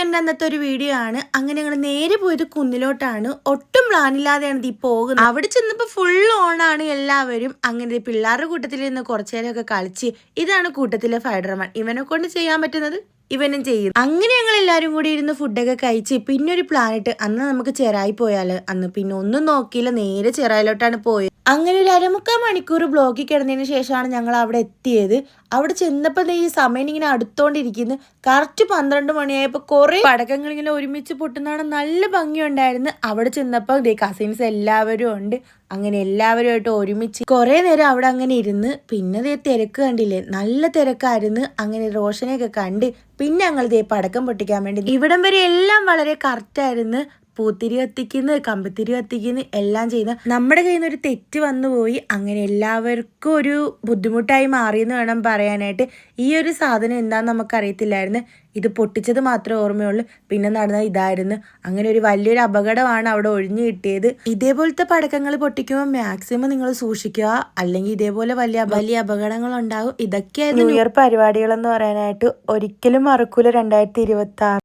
എൻ്റെ അന്നത്തെ ഒരു വീഡിയോ ആണ്. അങ്ങനെ ഞങ്ങൾ നേരെ പോയത് കുന്നിലോട്ടാണ്. ഒട്ടും പ്ലാനില്ലാതെയാണ് ഇത് പോകുന്നത്. അവിടെ ചെന്നപ്പോൾ ഫുൾ ഓണാണ് എല്ലാവരും. അങ്ങനെ പിള്ളേരുടെ കൂട്ടത്തിൽ നിന്ന് കുറച്ചു നേരമൊക്കെ കളിച്ച് ഇതാണ് കൂട്ടത്തിലെ ഫൈഡർമാൻ. ഇവനെ കൊണ്ട് ചെയ്യാൻ പറ്റുന്നത് ഇവനും ചെയ്യും. അങ്ങനെ ഞങ്ങൾ എല്ലാവരും കൂടി ഇരുന്ന് ഫുഡൊക്കെ കഴിച്ച് പിന്നെ ഒരു പ്ലാൻ ഇട്ട് അന്ന് നമുക്ക് ചെറായി പോയാല്. അന്ന് പിന്നെ ഒന്നും നോക്കിയില്ല, നേരെ ചെറായിലോട്ടാണ് പോയത്. അങ്ങനെ ഒരു 1/4 മണിക്കൂർ ബ്ലോക്കിൽ കിടന്നതിന് ശേഷമാണ് ഞങ്ങൾ അവിടെ എത്തിയത്. അവിടെ ചെന്നപ്പോൾ ഈ സമയം ഇങ്ങനെ അടുത്തോണ്ടിരിക്കുന്നു. കറക്റ്റ് 12 മണിയായപ്പോൾ കുറേ പടക്കങ്ങൾ ഇങ്ങനെ ഒരുമിച്ച് പൊട്ടുന്നതാണ് നല്ല ഭംഗിയുണ്ടായിരുന്നു. അവിടെ ചെന്നപ്പോൾ കസിൻസ് എല്ലാവരും ഉണ്ട്. അങ്ങനെ എല്ലാവരുമായിട്ട് ഒരുമിച്ച് കുറേ നേരം അവിടെ അങ്ങനെ ഇരുന്ന് പിന്നെ തിരക്ക് കണ്ടില്ലേ, നല്ല തിരക്കായിരുന്നു. അങ്ങനെ റോഷനെയൊക്കെ കണ്ട് പിന്നെ ഞങ്ങൾ പടക്കം പൊട്ടിക്കാൻ വേണ്ടി ഇവിടം വരെ എല്ലാം വളരെ കറക്റ്റായിരുന്നു. പൂത്തിരി കത്തിക്കുന്നു, കമ്പിത്തിരി കത്തിക്കുന്നു, എല്ലാം ചെയ്യുന്ന നമ്മുടെ കയ്യിൽ നിന്ന് ഒരു തെറ്റ് വന്നു പോയി. അങ്ങനെ എല്ലാവർക്കും ഒരു ബുദ്ധിമുട്ടായി മാറിയെന്ന് വേണം പറയാനായിട്ട്. ഈ ഒരു സാധനം എന്താണെന്ന് നമുക്കറിയത്തില്ലായിരുന്നു. ഇത് പൊട്ടിച്ചത് മാത്രമേ ഓർമ്മയുള്ളൂ. പിന്നെ നടന്നത് ഇതായിരുന്നു. അങ്ങനെ ഒരു വലിയൊരു അപകടമാണ് അവിടെ ഒഴിഞ്ഞു കിട്ടിയത്. ഇതേപോലത്തെ പടക്കങ്ങൾ പൊട്ടിക്കുമ്പോൾ മാക്സിമം നിങ്ങൾ സൂക്ഷിക്കുക, അല്ലെങ്കിൽ ഇതേപോലെ വലിയ വലിയ അപകടങ്ങൾ ഉണ്ടാകും. ഇതൊക്കെയായിരുന്നു ന്യൂ ഇയർ പരിപാടികൾ എന്ന് പറയാനായിട്ട്. ഒരിക്കലും മറക്കൂല 2026.